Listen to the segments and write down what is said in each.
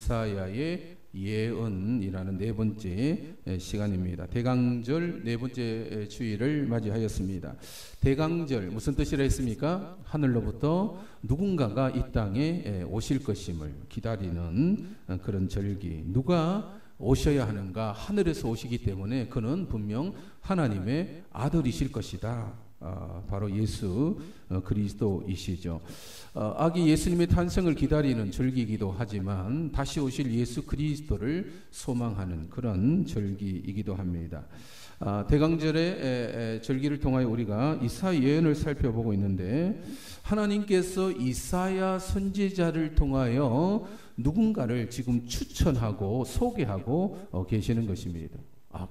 이사야의 예언이라는 네 번째 시간입니다. 대강절 네 번째 주일을 맞이하였습니다. 대강절 무슨 뜻이라 했습니까? 하늘로부터 누군가가 이 땅에 오실 것임을 기다리는 그런 절기. 누가 오셔야 하는가? 하늘에서 오시기 때문에 그는 분명 하나님의 아들이실 것이다. 바로 예수 그리스도이시죠. 아기 예수님의 탄생을 기다리는 절기이기도 하지만 다시 오실 예수 그리스도를 소망하는 그런 절기이기도 합니다. 대강절의 절기를 통하여 우리가 이사야 예언을 살펴보고 있는데, 하나님께서 이사야 선지자를 통하여 누군가를 지금 추천하고 소개하고 계시는 것입니다.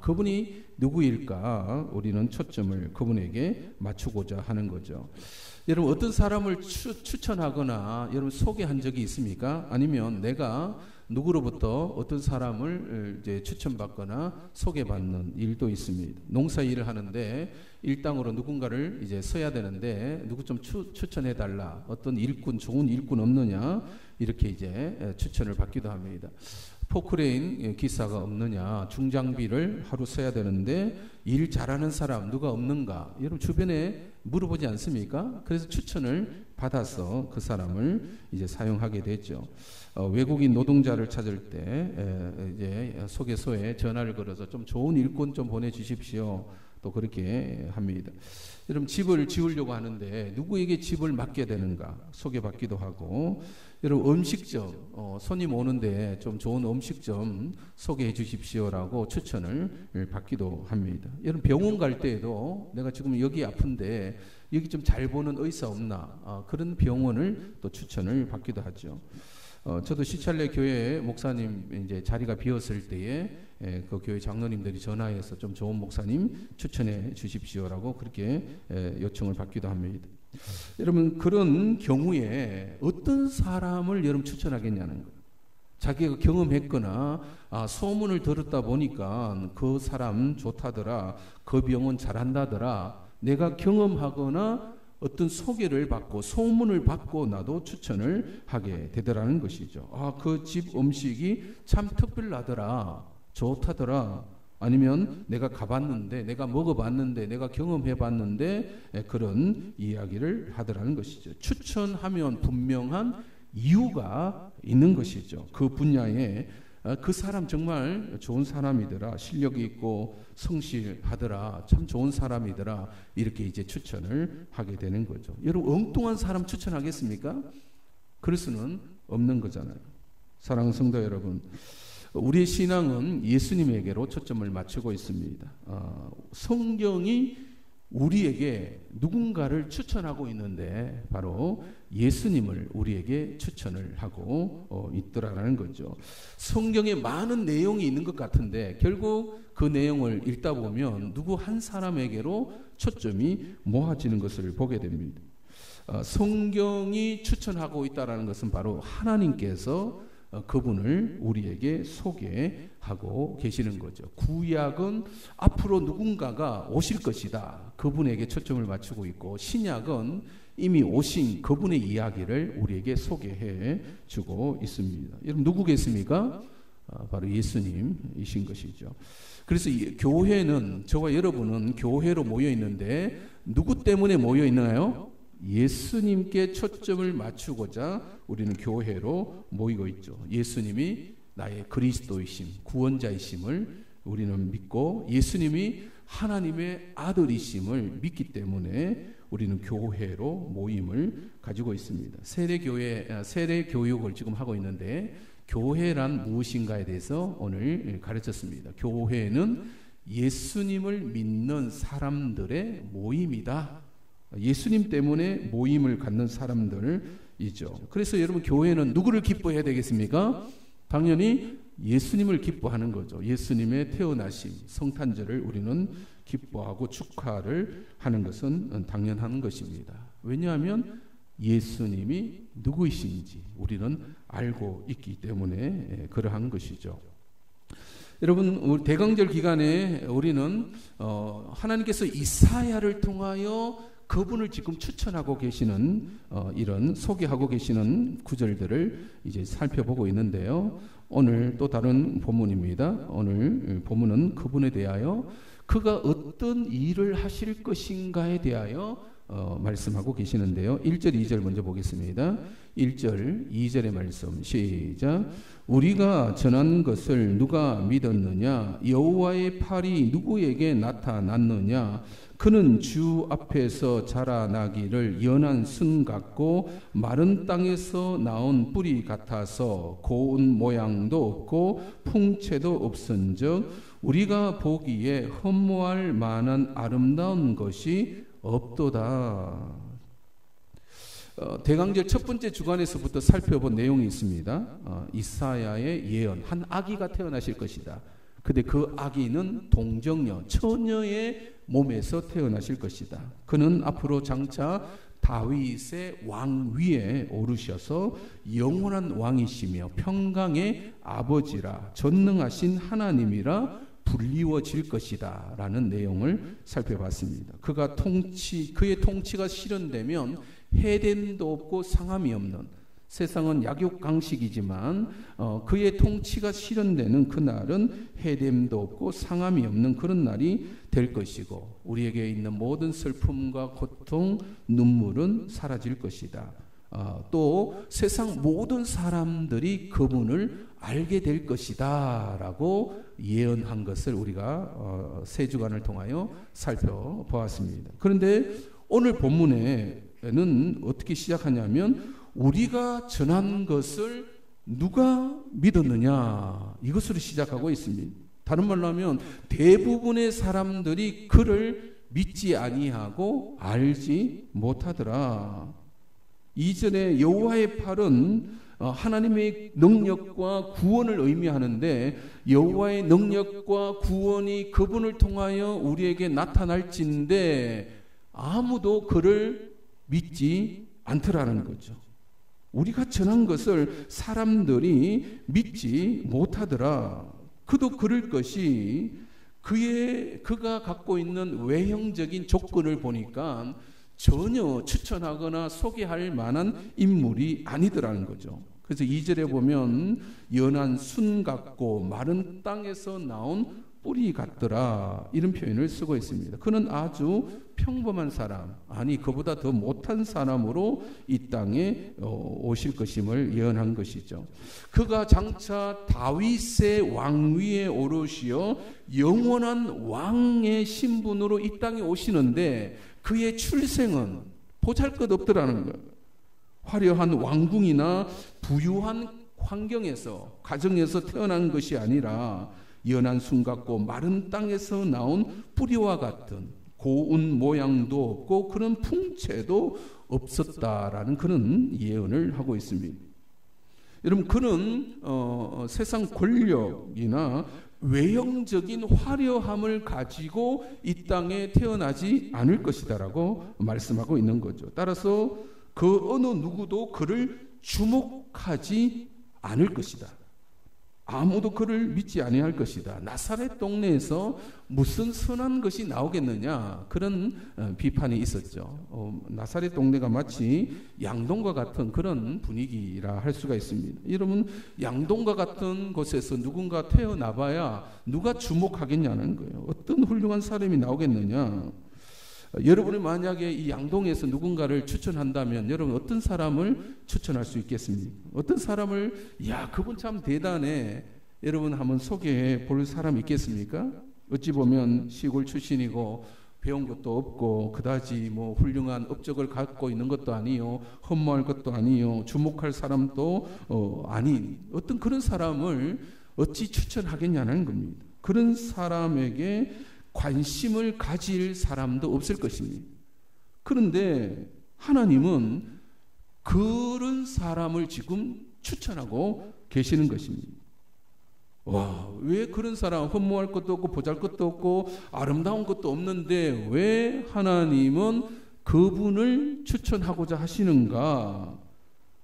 그분이 누구일까? 우리는 초점을 그분에게 맞추고자 하는 거죠. 여러분, 어떤 사람을 추천하거나 여러분 소개한 적이 있습니까? 아니면 내가 누구로부터 어떤 사람을 이제 추천받거나 소개받는 일도 있습니다. 농사 일을 하는데 일당으로 누군가를 이제 써야 되는데 누구 좀 추천해 달라. 어떤 일꾼, 좋은 일꾼 없느냐? 이렇게 이제 추천을 받기도 합니다. 포크레인 기사가 없느냐, 중장비를 하루 써야 되는데 일 잘하는 사람 누가 없는가, 여러분 주변에 물어보지 않습니까? 그래서 추천을 받아서 그 사람을 이제 사용하게 되죠. 외국인 노동자를 찾을 때 이제 소개소에 전화를 걸어서 좀 좋은 일꾼 좀 보내주십시오. 또 그렇게 합니다. 여러분, 집을 지으려고 하는데 누구에게 집을 맡게 되는가 소개받기도 하고, 여러분 음식점 손님 오는데 좀 좋은 음식점 소개해 주십시오라고 추천을 받기도 합니다. 여러분 병원 갈 때에도 내가 지금 여기 아픈데 여기 좀 잘 보는 의사 없나, 그런 병원을 또 추천을 받기도 하죠. 저도 시찰례 교회 목사님 이제 자리가 비었을 때에 그 교회 장로님들이 전화해서 좀 좋은 목사님 추천해 주십시오라고 그렇게 요청을 받기도 합니다. 여러분, 그런 경우에 어떤 사람을 여러분 추천하겠냐는 거예요. 자기가 경험했거나 소문을 들었다 보니까 그 사람 좋다더라, 그 병원 잘한다더라, 내가 경험하거나 어떤 소개를 받고 소문을 받고 나도 추천을 하게 되더라는 것이죠. 그 집 음식이 참 특별하더라, 좋다더라, 아니면 내가 가봤는데, 내가 먹어봤는데, 내가 경험해봤는데, 그런 이야기를 하더라는 것이죠. 추천하면 분명한 이유가 있는 것이죠. 그 분야에 그 사람 정말 좋은 사람이더라, 실력이 있고 성실하더라, 참 좋은 사람이더라, 이렇게 이제 추천을 하게 되는 거죠. 여러분, 엉뚱한 사람 추천하겠습니까? 그럴 수는 없는 거잖아요. 사랑하는 성도 여러분, 우리의 신앙은 예수님에게로 초점을 맞추고 있습니다. 성경이 우리에게 누군가를 추천하고 있는데 바로 예수님을 우리에게 추천을 하고 있더라라는 거죠. 성경에 많은 내용이 있는 것 같은데 결국 그 내용을 읽다 보면 누구 한 사람에게로 초점이 모아지는 것을 보게 됩니다. 성경이 추천하고 있다는 것은 바로 하나님께서 그분을 우리에게 소개하고 계시는 거죠. 구약은 앞으로 누군가가 오실 것이다, 그분에게 초점을 맞추고 있고, 신약은 이미 오신 그분의 이야기를 우리에게 소개해 주고 있습니다. 여러분, 누구겠습니까? 바로 예수님이신 것이죠. 그래서 교회는, 저와 여러분은 교회로 모여 있는데 누구 때문에 모여 있나요? 예수님께 초점을 맞추고자 우리는 교회로 모이고 있죠. 예수님이 나의 그리스도이심, 구원자이심을 우리는 믿고, 예수님이 하나님의 아들이심을 믿기 때문에 우리는 교회로 모임을 가지고 있습니다. 세례 교육을 지금 하고 있는데, 교회란 무엇인가에 대해서 오늘 가르쳤습니다. 교회는 예수님을 믿는 사람들의 모임이다. 예수님 때문에 모임을 갖는 사람들이죠. 그래서 여러분, 교회는 누구를 기뻐해야 되겠습니까? 당연히 예수님을 기뻐하는 거죠. 예수님의 태어나심, 성탄절을 우리는 기뻐하고 축하를 하는 것은 당연한 것입니다. 왜냐하면 예수님이 누구이신지 우리는 알고 있기 때문에 그러한 것이죠. 여러분, 대강절 기간에 우리는 하나님께서 이사야를 통하여 그분을 지금 추천하고 계시는 이런 소개하고 계시는 구절들을 이제 살펴보고 있는데요. 오늘 또 다른 본문입니다. 오늘 본문은 그분에 대하여 그가 어떤 일을 하실 것인가에 대하여 말씀하고 계시는데요. 1절 2절 먼저 보겠습니다. 1절 2절의 말씀 시작. 우리가 전한 것을 누가 믿었느냐? 여호와의 팔이 누구에게 나타났느냐? 그는 주 앞에서 자라나기를 연한 순 같고 마른 땅에서 나온 뿌리 같아서 고운 모양도 없고 풍채도 없은즉 우리가 보기에 흠모할 만한 아름다운 것이 없도다. 대강절 첫 번째 주간에서부터 살펴본 내용이 있습니다. 이사야의 예언, 한 아기가 태어나실 것이다. 근데 그 아기는 동정녀, 처녀의 몸에서 태어나실 것이다. 그는 앞으로 장차 다윗의 왕 위에 오르셔서 영원한 왕이시며 평강의 아버지라 전능하신 하나님이라 불리워질 것이다 라는 내용을 살펴봤습니다. 그의 통치가 실현되면 해됨도 없고 상함이 없는, 세상은 약육강식이지만 그의 통치가 실현되는 그날은 해됨도 없고 상함이 없는 그런 날이 될 것이고 우리에게 있는 모든 슬픔과 고통, 눈물은 사라질 것이다. 또 세상 모든 사람들이 그분을 알게 될 것이다 라고 예언한 것을 우리가 세 주간을 통하여 살펴보았습니다. 그런데 오늘 본문에는 어떻게 시작하냐면 우리가 전한 것을 누가 믿었느냐, 이것으로 시작하고 있습니다. 다른 말로 하면 대부분의 사람들이 그를 믿지 아니하고 알지 못하더라. 이전에 여호와의 팔은 하나님의 능력과 구원을 의미하는데 여호와의 능력과 구원이 그분을 통하여 우리에게 나타날진데 아무도 그를 믿지 않더라는 거죠. 우리가 전한 것을 사람들이 믿지 못하더라. 그도 그럴 것이 그가 갖고 있는 외형적인 조건을 보니까 전혀 추천하거나 소개할 만한 인물이 아니더라는 거죠. 그래서 2절에 보면 연한 순 같고 마른 땅에서 나온 뿌리 같더라, 이런 표현을 쓰고 있습니다. 그는 아주 평범한 사람, 아니 그보다 더 못한 사람으로 이 땅에 오실 것임을 예언한 것이죠. 그가 장차 다윗의 왕위에 오르시어 영원한 왕의 신분으로 이 땅에 오시는데 그의 출생은 보잘것없더라는 거예요. 화려한 왕궁이나 부유한 환경에서, 가정에서 태어난 것이 아니라 연한 순 같고 마른 땅에서 나온 뿌리와 같은 고운 모양도 없고 그런 풍채도 없었다라는 그런 예언을 하고 있습니다. 여러분, 그는 세상 권력이나 외형적인 화려함을 가지고 이 땅에 태어나지 않을 것이다라고 말씀하고 있는 거죠. 따라서 그 어느 누구도 그를 주목하지 않을 것이다. 아무도 그를 믿지 아니할 것이다. 나사렛 동네에서 무슨 선한 것이 나오겠느냐, 그런 비판이 있었죠. 나사렛 동네가 마치 양동과 같은 그런 분위기라 할 수가 있습니다. 여러분, 양동과 같은 곳에서 누군가 태어나봐야 누가 주목하겠냐는 거예요. 어떤 훌륭한 사람이 나오겠느냐. 여러분이 만약에 이 양동에서 누군가를 추천한다면 여러분 어떤 사람을 추천할 수 있겠습니까? 어떤 사람을, 야, 그분 참 대단해, 여러분 한번 소개해 볼 사람 있겠습니까? 어찌 보면 시골 출신이고 배운 것도 없고 그다지 뭐 훌륭한 업적을 갖고 있는 것도 아니요, 흠모할 것도 아니요, 주목할 사람도 아닌 어떤 그런 사람을 어찌 추천하겠냐는 겁니다. 그런 사람에게 관심을 가질 사람도 없을 것입니다. 그런데 하나님은 그런 사람을 지금 추천하고 계시는 것입니다. 와, 왜 그런 사람, 흠모할 것도 없고 보잘 것도 없고 아름다운 것도 없는데 왜 하나님은 그분을 추천하고자 하시는가?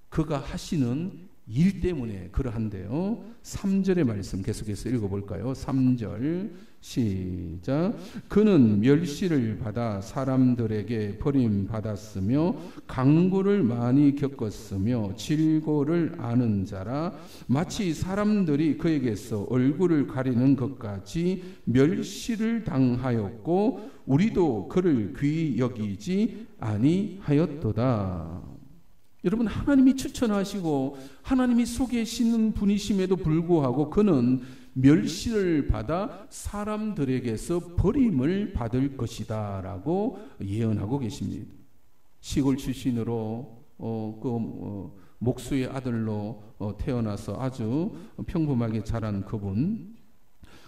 그가 하시는 일 때문에 그러한데요. 3절의 말씀 계속해서 읽어볼까요? 3절 시작. 그는 멸시를 받아 사람들에게 버림받았으며 강고를 많이 겪었으며 질고를 아는 자라. 마치 사람들이 그에게서 얼굴을 가리는 것까지 멸시를 당하였고 우리도 그를 귀히 여기지 아니하였도다. 여러분, 하나님이 추천하시고 하나님이 속이시는 분이심에도 불구하고 그는 멸시를 받아 사람들에게서 버림을 받을 것이다 라고 예언하고 계십니다. 시골 출신으로 목수의 아들로 태어나서 아주 평범하게 자란 그분,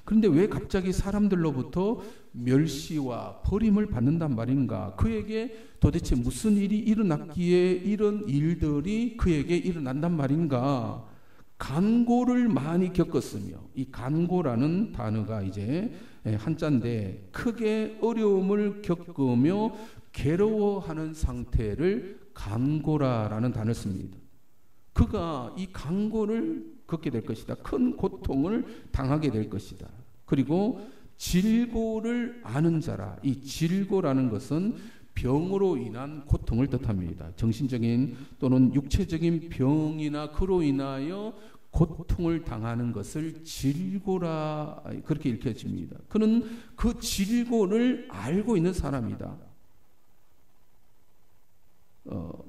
그런데 왜 갑자기 사람들로부터 멸시와 버림을 받는단 말인가? 그에게 도대체 무슨 일이 일어났기에 이런 일들이 그에게 일어난단 말인가? 간고를 많이 겪었으며, 이 간고라는 단어가 이제 한자인데 크게 어려움을 겪으며 괴로워하는 상태를 간고라라는 단어를 씁니다. 그가 이 간고를 겪게 될 것이다. 큰 고통을 당하게 될 것이다. 그리고 질고를 아는 자라. 이 질고라는 것은 병으로 인한 고통을 뜻합니다. 정신적인 또는 육체적인 병이나 그로 인하여 고통을 당하는 것을 질고라 그렇게 읽혀집니다. 그는 그 질고를 알고 있는 사람이다.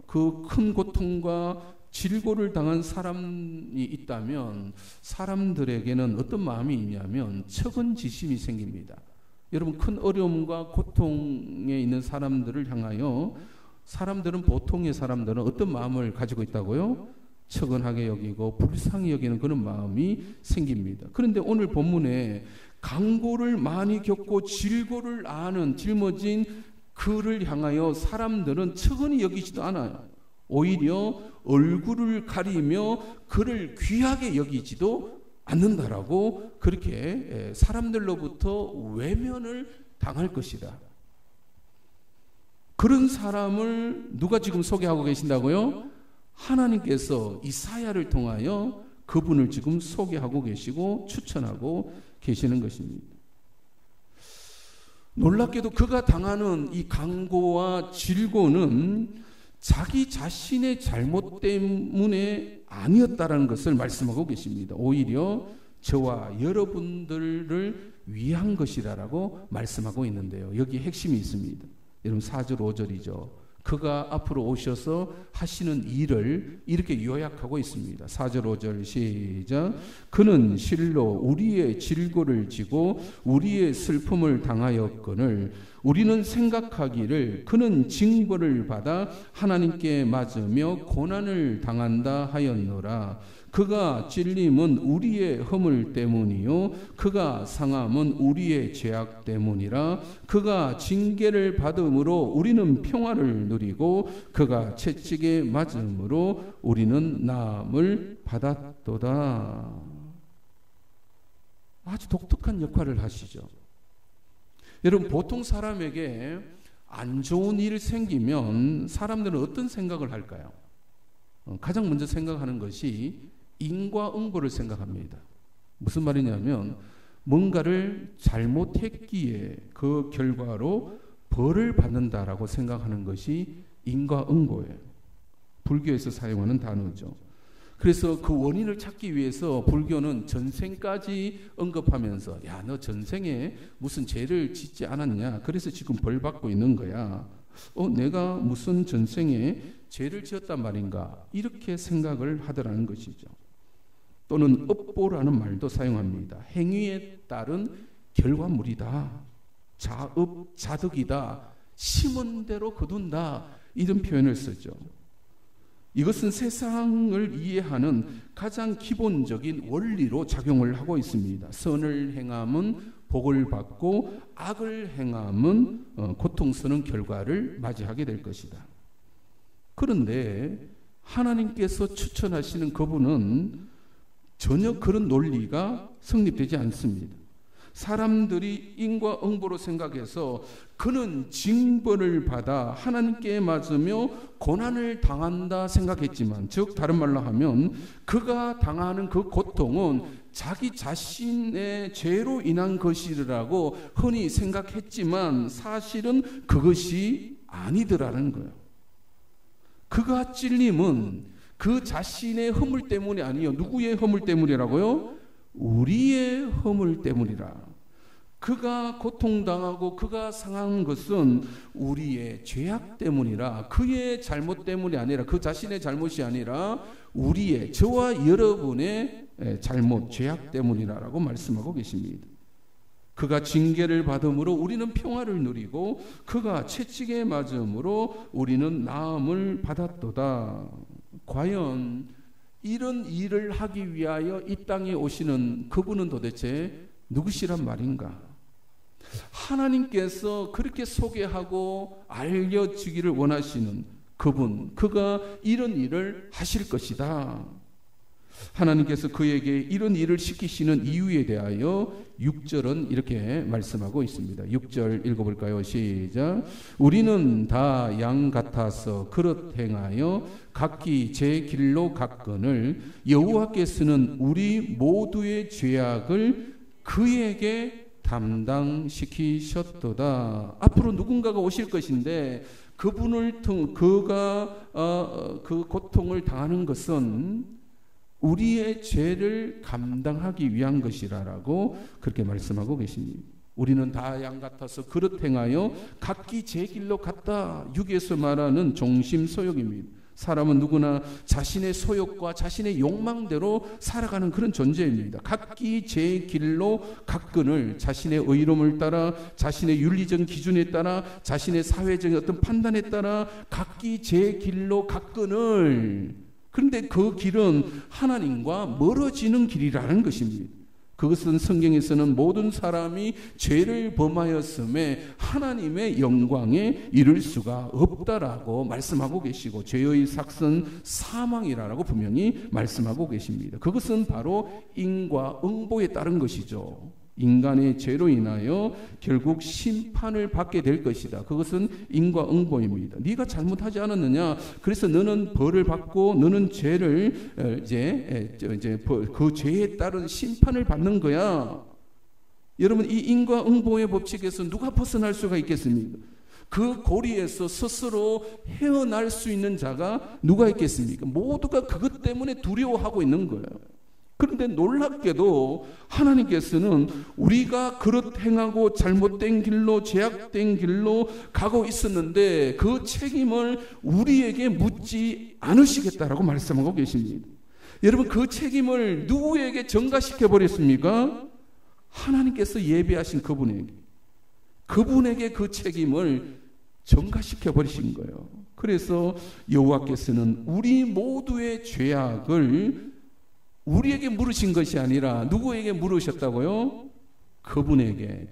그 큰 고통과 질고를 당한 사람이 있다면 사람들에게는 어떤 마음이 있냐면 측은지심이 생깁니다. 여러분, 큰 어려움과 고통에 있는 사람들을 향하여 사람들은, 보통의 사람들은 어떤 마음을 가지고 있다고요? 측은하게 여기고 불쌍히 여기는 그런 마음이 생깁니다. 그런데 오늘 본문에 강고를 많이 겪고 질고를 아는 짊어진 그를 향하여 사람들은 측은히 여기지도 않아요. 오히려 얼굴을 가리며 그를 귀하게 여기지도 않는다라고 그렇게 사람들로부터 외면을 당할 것이다. 그런 사람을 누가 지금 소개하고 계신다고요? 하나님께서 이사야를 통하여 그분을 지금 소개하고 계시고 추천하고 계시는 것입니다. 놀랍게도 그가 당하는 이 강고와 질고는 자기 자신의 잘못 때문에 아니었다라는 것을 말씀하고 계십니다. 오히려 저와 여러분들을 위한 것이라고 말씀하고 있는데요. 여기 핵심이 있습니다. 여러분, 4절 5절이죠. 그가 앞으로 오셔서 하시는 일을 이렇게 요약하고 있습니다. 4절 5절 시작. 그는 실로 우리의 질고를 지고 우리의 슬픔을 당하였거늘 우리는 생각하기를 그는 징벌을 받아 하나님께 맞으며 고난을 당한다 하였노라. 그가 찔림은 우리의 허물 때문이요 그가 상함은 우리의 죄악 때문이라. 그가 징계를 받음으로 우리는 평화를 누리고 그가 채찍에 맞음으로 우리는 나음을 받았도다. 아주 독특한 역할을 하시죠. 여러분, 보통 사람에게 안 좋은 일이 생기면 사람들은 어떤 생각을 할까요? 가장 먼저 생각하는 것이 인과응보를 생각합니다. 무슨 말이냐면 뭔가를 잘못했기에 그 결과로 벌을 받는다라고 생각하는 것이 인과응보예요. 불교에서 사용하는 단어죠. 그래서 그 원인을 찾기 위해서 불교는 전생까지 언급하면서 야, 너 전생에 무슨 죄를 짓지 않았냐? 그래서 지금 벌 받고 있는 거야. 내가 무슨 전생에 죄를 지었단 말인가? 이렇게 생각을 하더라는 것이죠. 또는 업보라는 말도 사용합니다. 행위에 따른 결과물이다. 자업, 자득이다. 심은 대로 거둔다. 이런 표현을 쓰죠. 이것은 세상을 이해하는 가장 기본적인 원리로 작용을 하고 있습니다. 선을 행함은 복을 받고 악을 행함은 고통스러운 결과를 맞이하게 될 것이다. 그런데 하나님께서 추천하시는 그분은 전혀 그런 논리가 성립되지 않습니다. 사람들이 인과응보로 생각해서 그는 징벌을 받아 하나님께 맞으며 고난을 당한다 생각했지만, 즉 다른 말로 하면 그가 당하는 그 고통은 자기 자신의 죄로 인한 것이라고 흔히 생각했지만 사실은 그것이 아니더라는 거예요. 그가 찔림은 그 자신의 허물 때문이 아니요. 누구의 허물 때문이라고요? 우리의 허물 때문이라. 그가 고통당하고 그가 상한 것은 우리의 죄악 때문이라. 그의 잘못 때문이 아니라, 그 자신의 잘못이 아니라 우리의, 저와 여러분의 잘못, 죄악 때문이라고 말씀하고 계십니다. 그가 징계를 받음으로 우리는 평화를 누리고 그가 채찍에 맞음으로 우리는 나음을 받았도다. 과연 이런 일을 하기 위하여 이 땅에 오시는 그분은 도대체 누구시란 말인가? 하나님께서 그렇게 소개하고 알려주기를 원하시는 그분, 그가 이런 일을 하실 것이다. 하나님께서 그에게 이런 일을 시키시는 이유에 대하여 6절은 이렇게 말씀하고 있습니다. 6절 읽어볼까요? 시작. 우리는 다 양 같아서 그릇 행하여 각기 제 길로 갔거늘 여호와께서는 우리 모두의 죄악을 그에게 담당시키셨도다. 앞으로 누군가가 오실 것인데 그분을 그가 그 고통을 당하는 것은 우리의 죄를 감당하기 위한 것이라고 그렇게 말씀하고 계십니다. 우리는 다 양 같아서 그릇 행하여 각기 제 길로 갔다. 6에서 말하는 종심 소욕입니다. 사람은 누구나 자신의 소욕과 자신의 욕망대로 살아가는 그런 존재입니다. 각기 제 길로 갔거늘 자신의 의로움을 따라, 자신의 윤리적 기준에 따라, 자신의 사회적인 어떤 판단에 따라 각기 제 길로 갔거늘. 그런데 그 길은 하나님과 멀어지는 길이라는 것입니다. 그것은 성경에서는 모든 사람이 죄를 범하였음에 하나님의 영광에 이를 수가 없다라고 말씀하고 계시고, 죄의 삭은 사망이라고 분명히 말씀하고 계십니다. 그것은 바로 인과응보에 따른 것이죠. 인간의 죄로 인하여 결국 심판을 받게 될 것이다. 그것은 인과응보입니다. 네가 잘못하지 않았느냐? 그래서 너는 벌을 받고 너는 죄를 이제 그 죄에 따른 심판을 받는 거야. 여러분, 이 인과응보의 법칙에서 누가 벗어날 수가 있겠습니까? 그 고리에서 스스로 헤어날 수 있는 자가 누가 있겠습니까? 모두가 그것 때문에 두려워하고 있는 거예요. 그런데 놀랍게도 하나님께서는 우리가 그릇 행하고 잘못된 길로, 죄악된 길로 가고 있었는데 그 책임을 우리에게 묻지 않으시겠다라고 말씀하고 계십니다. 여러분, 그 책임을 누구에게 전가시켜 버렸습니까? 하나님께서 예비하신 그분에게 그 책임을 전가시켜 버리신 거예요. 그래서 여호와께서는 우리 모두의 죄악을 우리에게 물으신 것이 아니라 누구에게 물으셨다고요?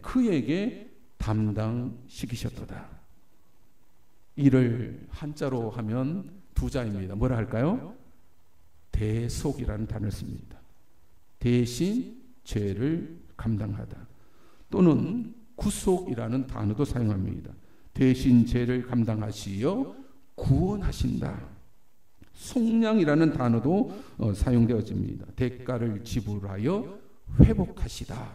그에게 담당시키셨도다. 이를 한자로 하면 두 자입니다. 뭐라 할까요? 대속이라는 단어를 씁니다. 대신 죄를 감당하다. 또는 구속이라는 단어도 사용합니다. 대신 죄를 감당하시어 구원하신다. 속량이라는 단어도 사용되어집니다. 대가를 지불하여 회복하시다.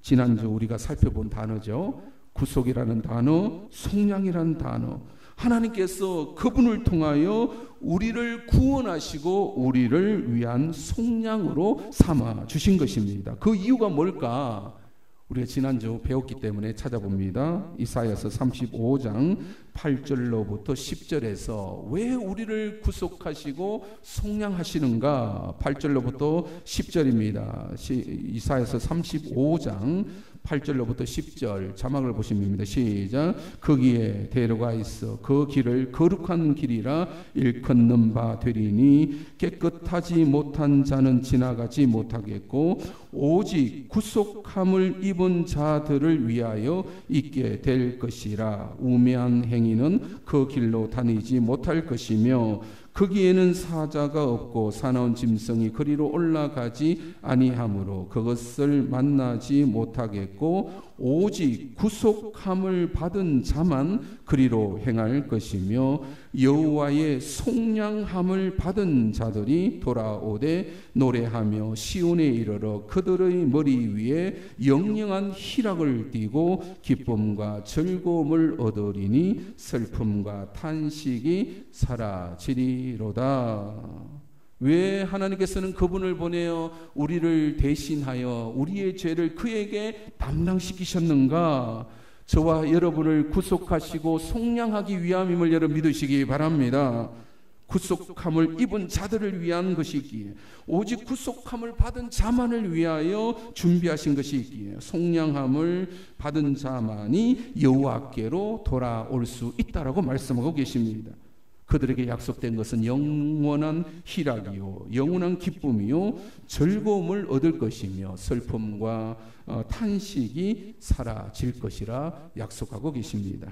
지난주 우리가 살펴본 단어죠. 구속이라는 단어, 속량이라는 단어. 하나님께서 그분을 통하여 우리를 구원하시고 우리를 위한 속량으로 삼아 주신 것입니다. 그 이유가 뭘까? 우리가 지난주 배웠기 때문에 찾아봅니다. 이사야서 35장 8절로부터 10절에서 왜 우리를 구속하시고 속량하시는가? 8절로부터 10절입니다. 이사야서 35장 8절로부터 10절 자막을 보시면 됩니다. 시작. 거기에 대로가 있어 그 길을 거룩한 길이라 일컫는 바 되리니 깨끗하지 못한 자는 지나가지 못하겠고 오직 구속함을 입은 자들을 위하여 있게 될 것이라. 우매한 행위는 그 길로 다니지 못할 것이며 거기에는 사자가 없고 사나운 짐승이 그리로 올라가지 아니하므로 그것을 만나지 못하겠고 오직 구속함을 받은 자만 그리로 행할 것이며 여호와의 속량함을 받은 자들이 돌아오되 노래하며 시온에 이르러 그들의 머리 위에 영영한 희락을 띠고 기쁨과 즐거움을 얻으리니 슬픔과 탄식이 사라지리로다. 왜 하나님께서는 그분을 보내어 우리를 대신하여 우리의 죄를 그에게 담당시키셨는가? 저와 여러분을 구속하시고 속량하기 위함임을 여러분 믿으시기 바랍니다. 구속함을 입은 자들을 위한 것이 있기에 오직 구속함을 받은 자만을 위하여 준비하신 것이 있기에 속량함을 받은 자만이 여호와께로 돌아올 수 있다라고 말씀하고 계십니다. 그들에게 약속된 것은 영원한 희락이요 영원한 기쁨이요 즐거움을 얻을 것이며 슬픔과 탄식이 사라질 것이라 약속하고 계십니다.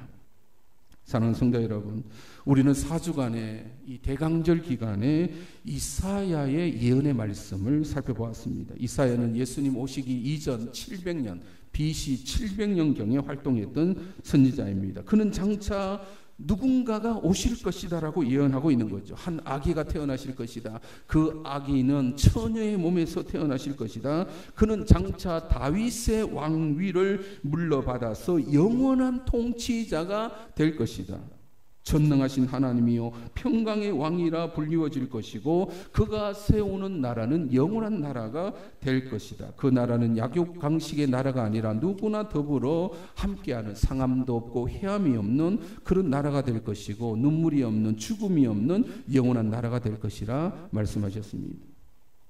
사랑하는 성도 여러분, 우리는 4주간의 이 대강절 기간에 이사야의 예언의 말씀을 살펴보았습니다. 이사야는 예수님 오시기 이전 700년 BC 700년경에 활동했던 선지자입니다. 그는 장차 누군가가 오실 것이다라고 예언하고 있는 거죠. 한 아기가 태어나실 것이다. 그 아기는 처녀의 몸에서 태어나실 것이다. 그는 장차 다윗의 왕위를 물러받아서 영원한 통치자가 될 것이다. 전능하신 하나님이요 평강의 왕이라 불리워질 것이고 그가 세우는 나라는 영원한 나라가 될 것이다. 그 나라는 약육강식의 나라가 아니라 누구나 더불어 함께하는 상함도 없고 해함이 없는 그런 나라가 될 것이고 눈물이 없는 죽음이 없는 영원한 나라가 될 것이라 말씀하셨습니다.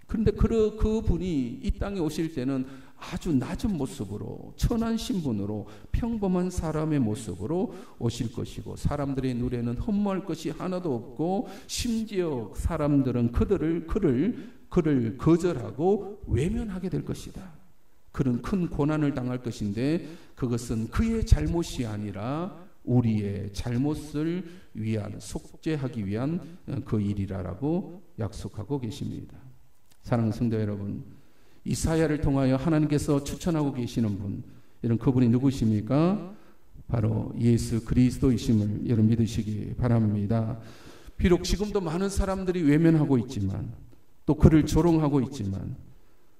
그런데 그분이 이 땅에 오실 때는 아주 낮은 모습으로 천한 신분으로 평범한 사람의 모습으로 오실 것이고 사람들의 눈에는 흠모할 것이 하나도 없고 심지어 사람들은 그를 거절하고 외면하게 될 것이다. 그는 큰 고난을 당할 것인데 그것은 그의 잘못이 아니라 우리의 잘못을 위한 속죄하기 위한 그 일이라고 약속하고 계십니다. 사랑하는 성도 여러분, 이사야를 통하여 하나님께서 추천하고 계시는 분, 이런 그분이 누구십니까? 바로 예수 그리스도이심을 여러분 믿으시기 바랍니다. 비록 지금도 많은 사람들이 외면하고 있지만 또 그를 조롱하고 있지만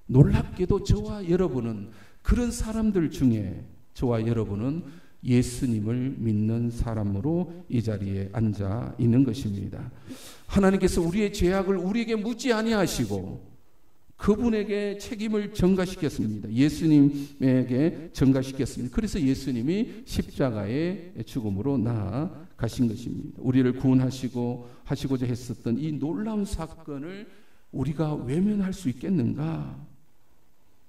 놀랍게도 저와 여러분은 그런 사람들 중에 저와 여러분은 예수님을 믿는 사람으로 이 자리에 앉아 있는 것입니다. 하나님께서 우리의 죄악을 우리에게 묻지 아니하시고 그분에게 책임을 전가시켰습니다. 예수님에게 전가시켰습니다. 그래서 예수님이 십자가의 죽음으로 나아가신 것입니다. 우리를 하시고자 했었던 이 놀라운 사건을 우리가 외면할 수 있겠는가?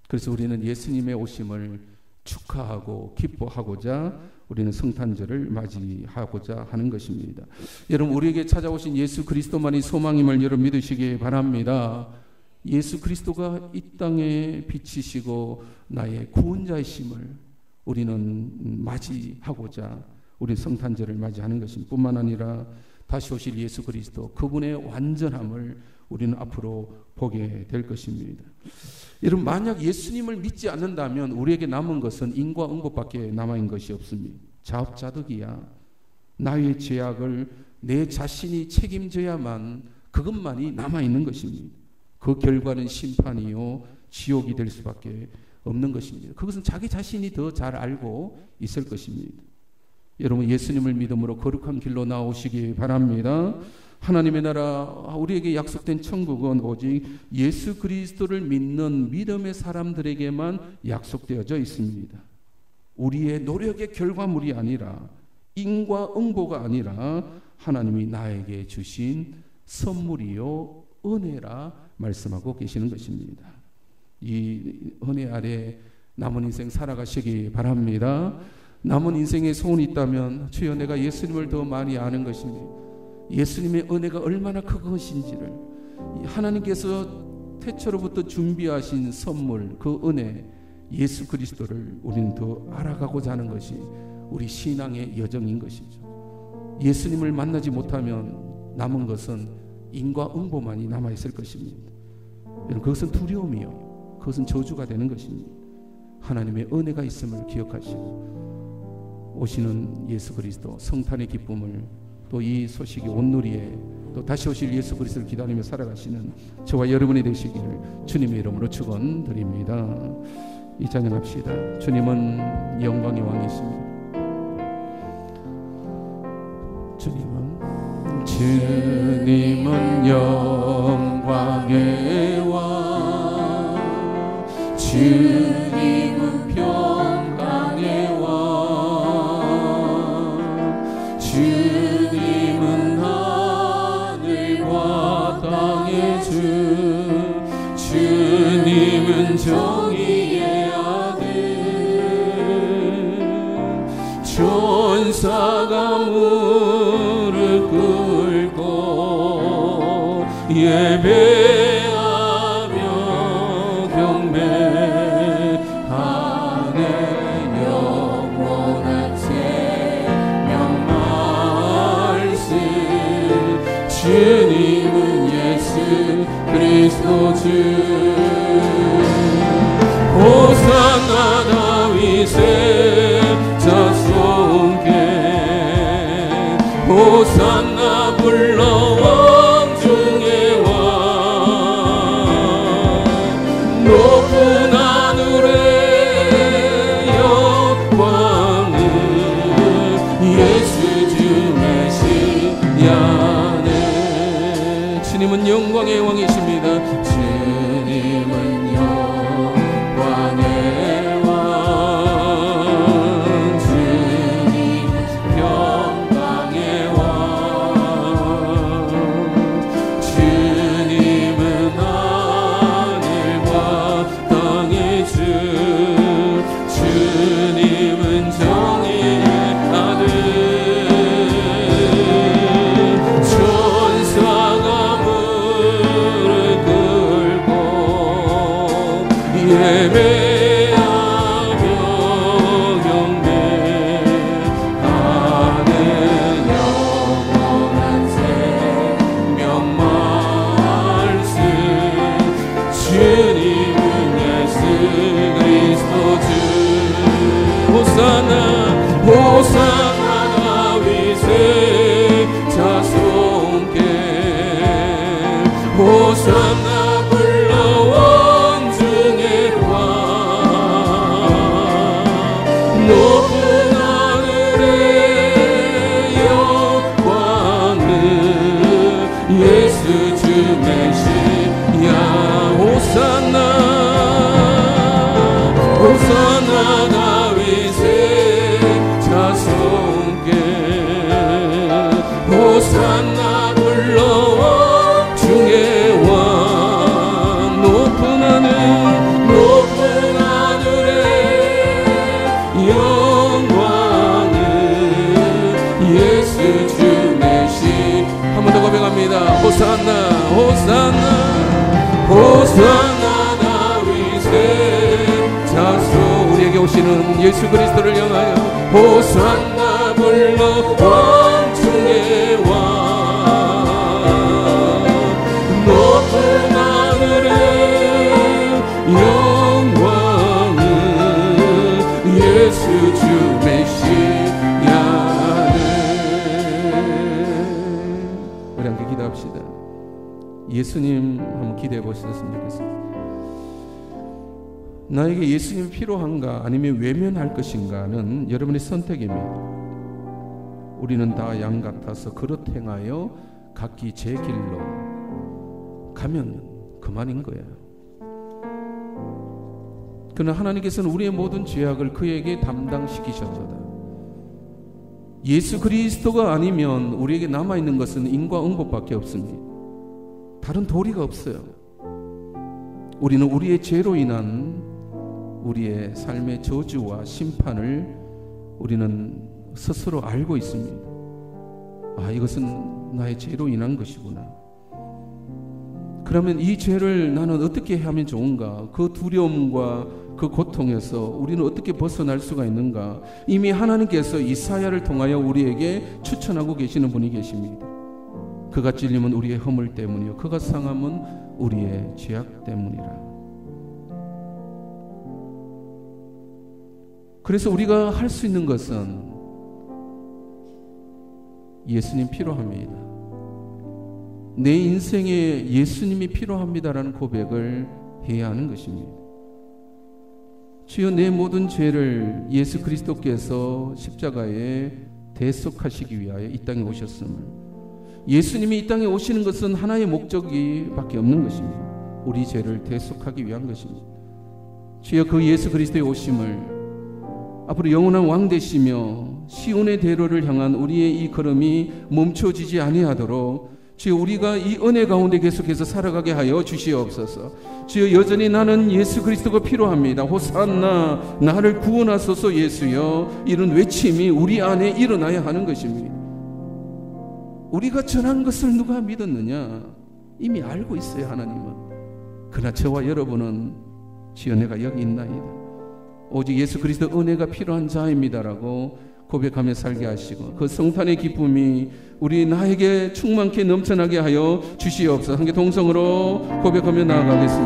그래서 우리는 예수님의 오심을 축하하고 기뻐하고자 우리는 성탄절을 맞이하고자 하는 것입니다. 여러분, 우리에게 찾아오신 예수 그리스도만이 소망임을 여러분 믿으시기 바랍니다. 예수 그리스도가 이 땅에 비치시고 나의 구원자이심을 우리는 맞이하고자 우리 성탄절을 맞이하는 것입니다. 뿐만 아니라 다시 오실 예수 그리스도 그분의 완전함을 우리는 앞으로 보게 될 것입니다. 여러분, 만약 예수님을 믿지 않는다면 우리에게 남은 것은 인과응보밖에 남아있는 것이 없습니다. 자업자득이야. 나의 죄악을 내 자신이 책임져야만 그것만이 남아있는 것입니다. 그 결과는 심판이요 지옥이 될 수밖에 없는 것입니다. 그것은 자기 자신이 더 잘 알고 있을 것입니다. 여러분, 예수님을 믿음으로 거룩한 길로 나오시기 바랍니다. 하나님의 나라, 우리에게 약속된 천국은 오직 예수 그리스도를 믿는 믿음의 사람들에게만 약속되어져 있습니다. 우리의 노력의 결과물이 아니라 인과응보가 아니라 하나님이 나에게 주신 선물이요 은혜라 말씀하고 계시는 것입니다. 이 은혜 아래 남은 인생 살아가시기 바랍니다. 남은 인생에 소원이 있다면 주여 내가 예수님을 더 많이 아는 것입니다. 예수님의 은혜가 얼마나 큰 것인지를 하나님께서 태초로부터 준비하신 선물 그 은혜 예수 그리스도를 우리는 더 알아가고자 하는 것이 우리 신앙의 여정인 것이죠. 예수님을 만나지 못하면 남은 것은 인과응보만이 남아있을 것입니다. 그것은 두려움이요, 그것은 저주가 되는 것입니다. 하나님의 은혜가 있음을 기억하시고 오시는 예수 그리스도 성탄의 기쁨을, 또 이 소식이 온누리에 또 다시 오실 예수 그리스도를 기다리며 살아가시는 저와 여러분이 되시기를 주님의 이름으로 축원드립니다. 이 찬양합시다. 주님은 영광의 왕이십니다. 주님은 영광의 왕, 주님은 평강의 왕, 주님은 하늘과 땅의 주, 주님은 정의의 아들, 천사가 무릎 꿇고 예배하며 경배하네. 영원한 생명 말씀, 주님은 예수 그리스도 주. 호산나 다윗의 자손께, 호산나 불러 왕 중의 왕, 높은 하늘의 영광을 예수 주 메시아네. 주님은 영광의 왕이십니다. 주님은 영광의 왕, 주님은 평강의 왕, 주님은 하늘과 땅의 주, 주님은 정의의 아들, 천사가 무릎 꿇고 예배하며 경배하는 영원한 생명 말씀, 주님은 예수 그리스도 주. 호산나 호산나 다윗의 자손께, 호산나 불러 왕 중의 왕, 높은 하늘의 영광을 예수 주 메시아. 호산나 호산나 다윗의 자손께, 호산나 불러 왕 중의 왕, 높은 하늘의 영광을 예수 주 메시. 한 번 더 고백합니다. 호산나 호산나 호산나 다윗의 자손, 우리에게 오시는 예수 그리스도를 향하여 호산나 불러 왕 중의 왕, 높은 하늘의 영광을 예수 주 메시아네. 우리 함께 기도합시다. 예수님 한번 기대해 보셨으면 좋겠습니다. 나에게 예수님이 필요한가 아니면 외면할 것인가는 여러분의 선택입니다. 우리는 다 양 같아서 그릇 행하여 각기 제 길로 가면 그만인 거예요. 그러나 하나님께서는 우리의 모든 죄악을 그에게 담당시키셨도다. 예수 그리스도가 아니면 우리에게 남아있는 것은 인과응보밖에 없습니다. 다른 도리가 없어요. 우리는 우리의 죄로 인한 우리의 삶의 저주와 심판을 우리는 스스로 알고 있습니다. 아, 이것은 나의 죄로 인한 것이구나. 그러면 이 죄를 나는 어떻게 하면 좋은가? 그 두려움과 그 고통에서 우리는 어떻게 벗어날 수가 있는가? 이미 하나님께서 이사야를 통하여 우리에게 추천하고 계시는 분이 계십니다. 그가 찔림은 우리의 허물 때문이요 그가 상함은 우리의 죄악 때문이라. 그래서 우리가 할 수 있는 것은 예수님 필요합니다. 내 인생에 예수님이 필요합니다라는 고백을 해야 하는 것입니다. 주여, 내 모든 죄를 예수 그리스도께서 십자가에 대속하시기 위하여 이 땅에 오셨음을, 예수님이 이 땅에 오시는 것은 하나의 목적이 밖에 없는 것입니다. 우리 죄를 대속하기 위한 것입니다. 주여, 그 예수 그리스도의 오심을 앞으로 영원한 왕 되시며 시온의 대로를 향한 우리의 이 걸음이 멈춰지지 아니하도록 주여, 우리가 이 은혜 가운데 계속해서 살아가게 하여 주시옵소서. 주여, 여전히 나는 예수 그리스도가 필요합니다. 호산나, 나를 구원하소서 예수여, 이런 외침이 우리 안에 일어나야 하는 것입니다. 우리가 전한 것을 누가 믿었느냐? 이미 알고 있어요, 하나님은. 그러나 저와 여러분은 주여, 내가 여기 있나이다, 오직 예수 그리스도 은혜가 필요한 자입니다라고 고백하며 살게 하시고, 그 성탄의 기쁨이 우리 나에게 충만케 넘쳐나게 하여 주시옵소서. 함께 동성으로 고백하며 나아가겠습니다.